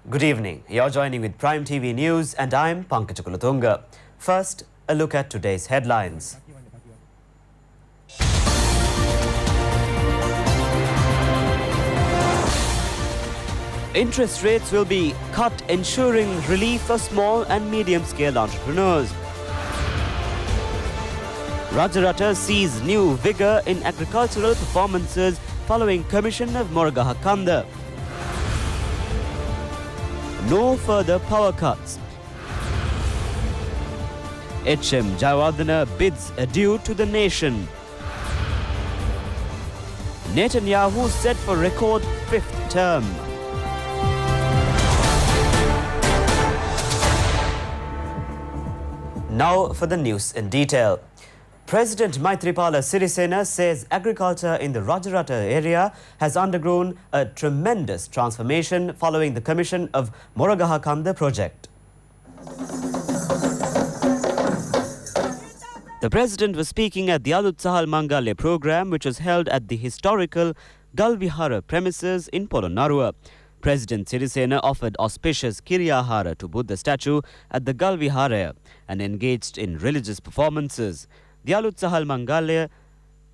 Good evening. You're joining with Prime TV News and I'm Pankaj Kulatunga. First, a look at today's headlines. Interest rates will be cut, ensuring relief for small and medium-scale entrepreneurs. Rajarata sees new vigour in agricultural performances following commission of Moragaha Kanda. No further power cuts. HM Jayawardena bids adieu to the nation. Netanyahu set for record fifth term. Now for the news in detail. President Maithripala Sirisena says agriculture in the Rajarata area has undergone a tremendous transformation following the commission of Moragaha Kanda project. The President was speaking at the Alutsahal Mangalya program, which was held at the historical Galvihara premises in Polonnaruwa. President Sirisena offered auspicious Kiryahara to Buddha statue at the Galvihara and engaged in religious performances. The Alutsahal Mangalya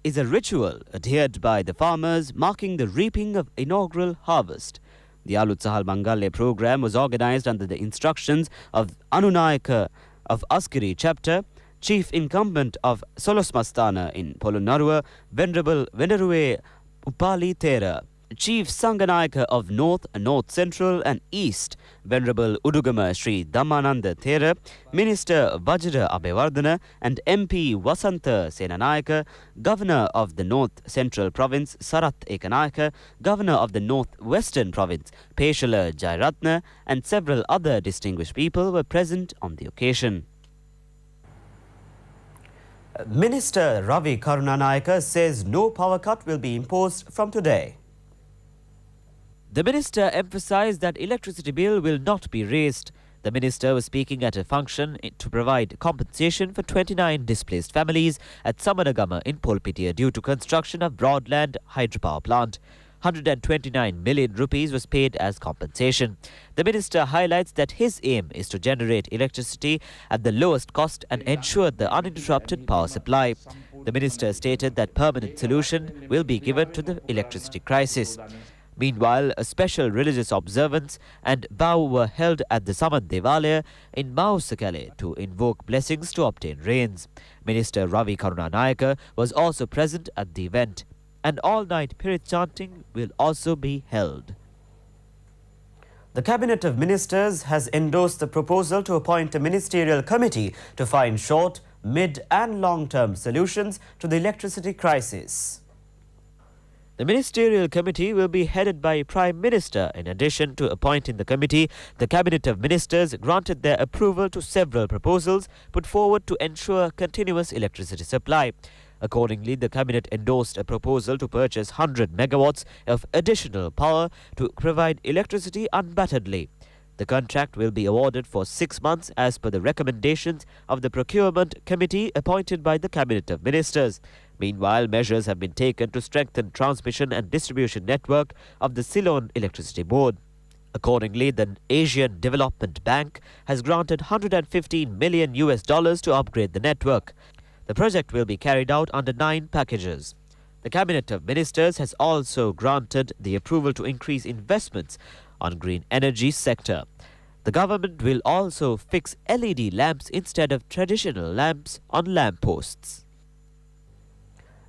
is a ritual adhered by the farmers marking the reaping of inaugural harvest. The Alutsahal Mangalya program was organized under the instructions of Anunayaka of Askari chapter, Chief Incumbent of Solosmastana in Polonnaruwa, Venerable Venerue Upali Thera, Chief Sanganayaka of North, North Central and East, Venerable Udugama Sri Dhammananda Thera, Minister Vajra Abhevardhana and MP Vasanta Senanayaka, Governor of the North Central Province Sarath Ekanayaka, Governor of the North Western Province Peshala Jairatna and several other distinguished people were present on the occasion. Minister Ravi Karunanayaka says no power cut will be imposed from today. The minister emphasized that electricity bill will not be raised. The minister was speaking at a function to provide compensation for 29 displaced families at Samanagama in Polpitia due to construction of Broadland hydropower plant. 129 million rupees was paid as compensation. The minister highlights that his aim is to generate electricity at the lowest cost and ensure the uninterrupted power supply. The minister stated that permanent solution will be given to the electricity crisis. Meanwhile, a special religious observance and vow were held at the Samad Devalaya in Mausakale to invoke blessings to obtain rains. Minister Ravi Karunanayaka was also present at the event. And all-night Pirit chanting will also be held. The Cabinet of Ministers has endorsed the proposal to appoint a ministerial committee to find short, mid and long-term solutions to the electricity crisis. The ministerial committee will be headed by Prime Minister. In addition to appointing the committee, the Cabinet of Ministers granted their approval to several proposals put forward to ensure continuous electricity supply. Accordingly, the Cabinet endorsed a proposal to purchase 100 megawatts of additional power to provide electricity unbatteredly. The contract will be awarded for 6 months as per the recommendations of the Procurement Committee appointed by the Cabinet of Ministers. Meanwhile, measures have been taken to strengthen transmission and distribution network of the Ceylon Electricity Board. Accordingly, the Asian Development Bank has granted $115 million to upgrade the network. The project will be carried out under 9 packages. The Cabinet of Ministers has also granted the approval to increase investments on green energy sector. The government will also fix LED lamps instead of traditional lamps on lampposts.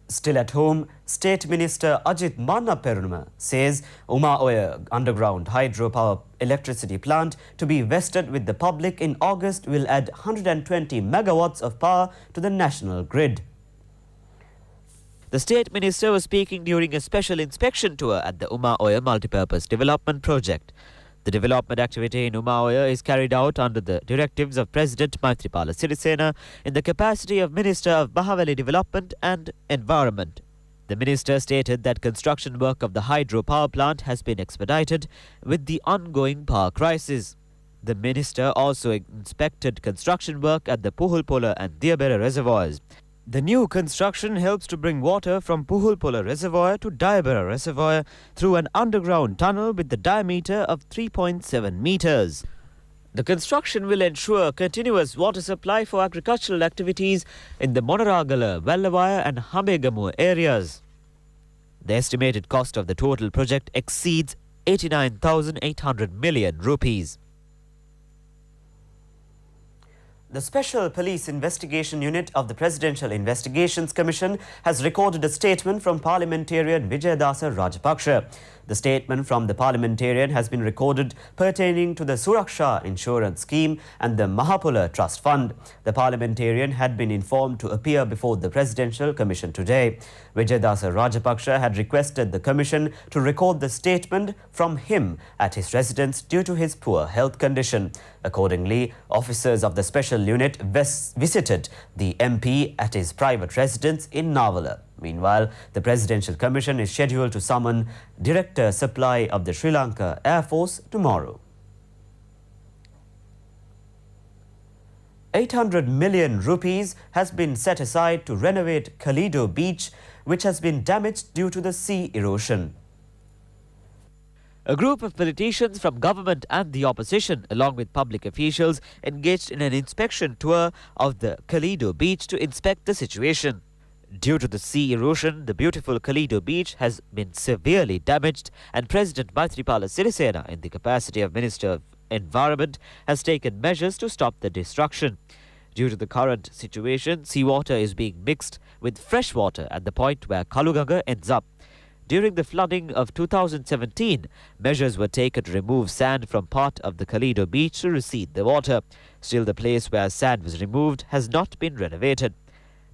Still at home, State Minister Ajit Manna says Uma-Oya underground hydropower electricity plant to be vested with the public in August will add 120 megawatts of power to the national grid. The State Minister was speaking during a special inspection tour at the Uma-Oya Multipurpose Development Project. The development activity in Uma-Oya is carried out under the directives of President Maithripala Sirisena in the capacity of Minister of Bahawali Development and Environment. The minister stated that construction work of the hydropower plant has been expedited with the ongoing power crisis. The minister also inspected construction work at the Puhulpola and Diabera reservoirs. The new construction helps to bring water from Puhulpola Reservoir to Diabara Reservoir through an underground tunnel with the diameter of 3.7 meters. The construction will ensure continuous water supply for agricultural activities in the Monaragala, Vallavaya and Hamegamu areas. The estimated cost of the total project exceeds 89,800 million rupees. The Special Police Investigation Unit of the Presidential Investigations Commission has recorded a statement from parliamentarian Vijayadasa Rajapaksa. The statement from the parliamentarian has been recorded pertaining to the Suraksha Insurance Scheme and the Mahapula Trust Fund. The parliamentarian had been informed to appear before the Presidential Commission today. Vijayadasa Rajapaksa had requested the Commission to record the statement from him at his residence due to his poor health condition. Accordingly, officers of the special unit visited the MP at his private residence in Navala. Meanwhile, the Presidential Commission is scheduled to summon Director Supply of the Sri Lanka Air Force tomorrow. 800 million rupees has been set aside to renovate Kalido Beach, which has been damaged due to the sea erosion. A group of politicians from government and the opposition, along with public officials, engaged in an inspection tour of the Kalido Beach to inspect the situation. Due to the sea erosion, the beautiful Kalido Beach has been severely damaged, and President Maithripala Sirisena, in the capacity of Minister of Environment, has taken measures to stop the destruction. Due to the current situation, seawater is being mixed with fresh water at the point where Kaluganga ends up. During the flooding of 2017, measures were taken to remove sand from part of the Kalido Beach to recede the water. Still, the place where sand was removed has not been renovated.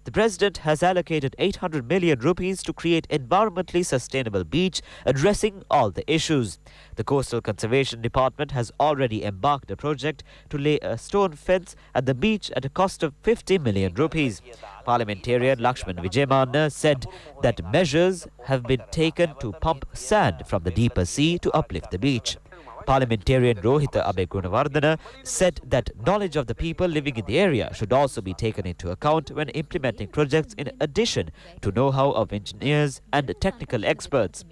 The President has allocated 800 million rupees to create environmentally sustainable beach, addressing all the issues. The Coastal Conservation Department has already embarked a project to lay a stone fence at the beach at a cost of 50 million rupees. Parliamentarian Lakshman Vijaymanna said that measures have been taken to pump sand from the deeper sea to uplift the beach. Parliamentarian Rohita Abegunawardena said that knowledge of the people living in the area should also be taken into account when implementing projects, in addition to know-how of engineers and technical experts.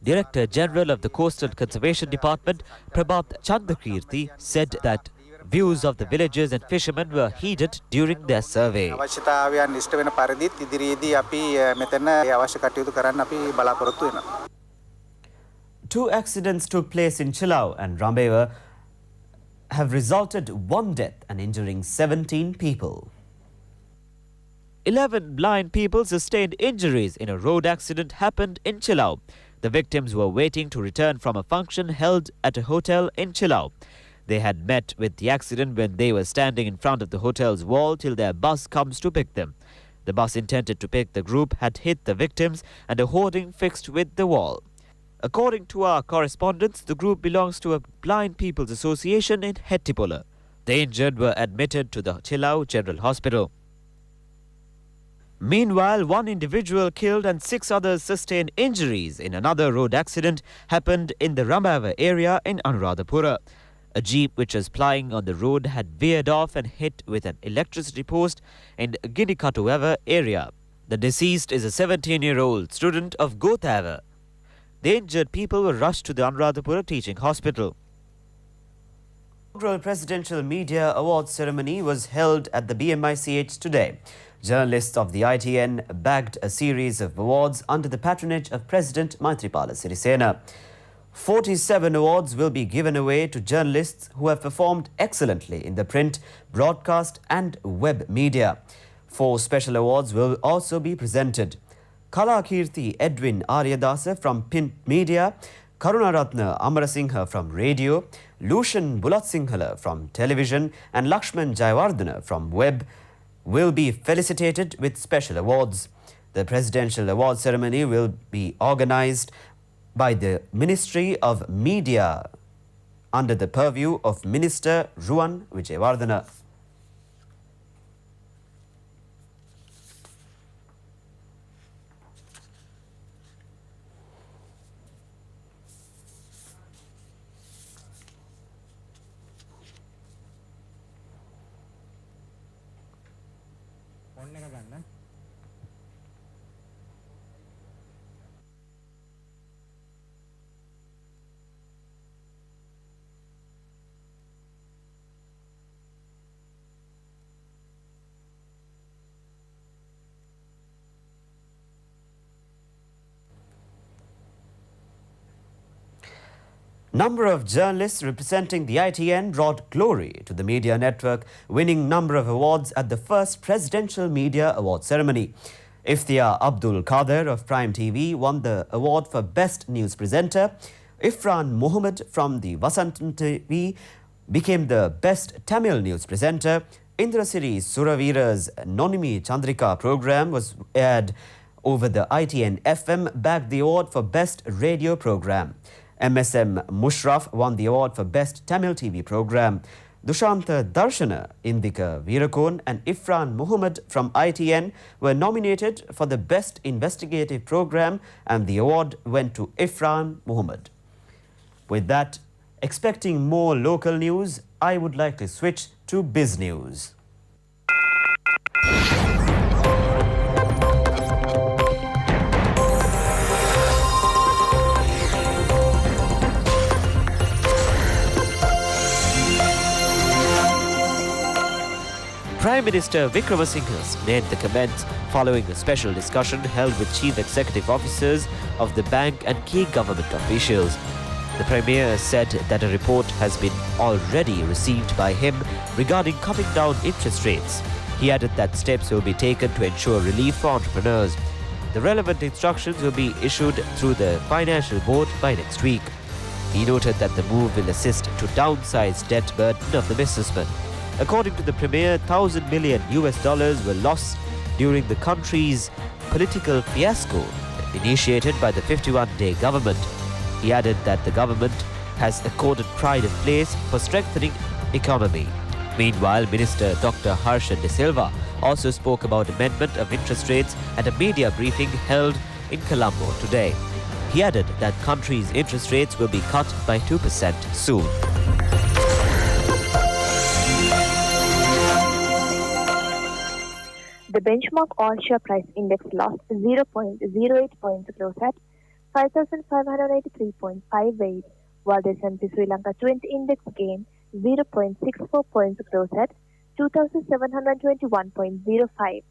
Director General of the Coastal Conservation Department, Prabhat Chandakirti, said that views of the villagers and fishermen were heeded during their survey. Two accidents took place in Chilau and Rambewa have resulted one death and injuring 17 people. 11 blind people sustained injuries in a road accident happened in Chilau. The victims were waiting to return from a function held at a hotel in Chilau. They had met with the accident when they were standing in front of the hotel's wall till their bus comes to pick them. The bus intended to pick the group had hit the victims and a hoarding fixed with the wall. According to our correspondents, the group belongs to a Blind People's Association in Hettipola. The injured were admitted to the Chilau General Hospital. Meanwhile, one individual killed and 6 others sustained injuries in another road accident happened in the Rambewa area in Anuradhapura. A jeep which was plying on the road had veered off and hit with an electricity post in Ginikatueva area. The deceased is a 17-year-old student of Gothava. The injured people were rushed to the Anuradhapura Teaching Hospital. The inaugural Presidential Media Awards ceremony was held at the BMICH today. Journalists of the ITN bagged a series of awards under the patronage of President Maithripala Sirisena. 47 awards will be given away to journalists who have performed excellently in the print, broadcast and web media. 4 special awards will also be presented. Kalakirti Edwin Aryadasa from print media, Karunaratna Amarasinghe from radio, Lushan Bulatsinghale from television and Lakshman Jayawardena from web will be felicitated with special awards. The Presidential Award ceremony will be organized by the Ministry of Media under the purview of Minister Ruwan Wijewardena. Number of journalists representing the ITN brought glory to the media network, winning number of awards at the first Presidential Media Award ceremony. Iftiar Abdul Qadir of Prime TV won the award for Best News Presenter. Ifran Muhammad from the Vasantam TV became the Best Tamil News Presenter. Indrasiri Suravira's Nonimi Chandrika program was aired over the ITN FM, bagged the award for Best Radio Program. MSM Mushraf won the award for Best Tamil TV Program. Dushanta Darshana, Indika Virakon and Ifran Muhammad from ITN were nominated for the Best Investigative Program, and the award went to Ifran Muhammad. With that, expecting more local news, I would like to switch to Biz News. Prime Minister Wickremesinghe made the comments following a special discussion held with chief executive officers of the bank and key government officials. The Premier said that a report has been already received by him regarding cutting down interest rates. He added that steps will be taken to ensure relief for entrepreneurs. The relevant instructions will be issued through the Financial Board by next week. He noted that the move will assist to downsize debt burden of the businessmen. According to the Premier, $1,000 million were lost during the country's political fiasco initiated by the 51-day government. He added that the government has accorded pride of place for strengthening economy. Meanwhile, Minister Dr. Harsha De Silva also spoke about amendment of interest rates at a media briefing held in Colombo today. He added that country's interest rates will be cut by 2% soon. The benchmark all-share price index lost 0.08 points to close at 5,583.58, while the S&P Sri Lanka 20 index gained 0.64 points to close at 2,721.05.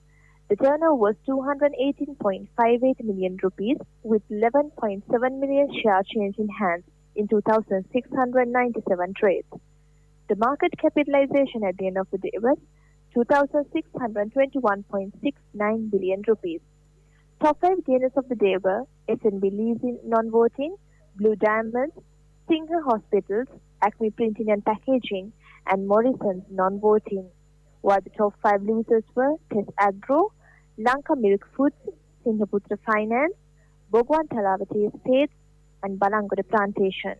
The turnover was 218.58 million rupees, with 11.7 million share change in hands in 2,697 trades. The market capitalization at the end of the day was 2,621.69 billion rupees. Top 5 gainers of the day were SNB Leasing non-voting, Blue Diamonds, Singha Hospitals, Acme Printing and Packaging, and Morrison's non-voting. While the top 5 losers were Tess Agro, Lanka Milk Foods, Singhaputra Finance, Bogwan Talavati Estates, and Balangoda Plantation.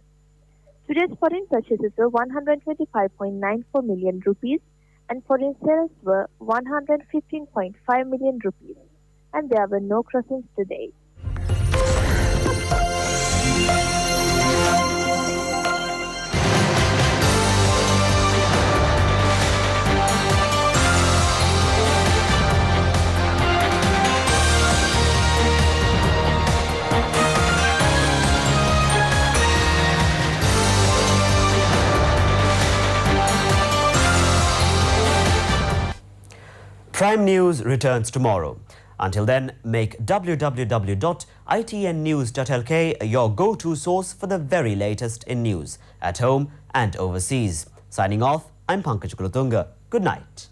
Today's foreign purchases were 125.94 million rupees, and foreign sales were 115.5 million rupees, and there were no crossings today. Prime News returns tomorrow. Until then, make www.itnnews.lk your go-to source for the very latest in news, at home and overseas. Signing off, I'm Pankaj Kulutunga. Good night.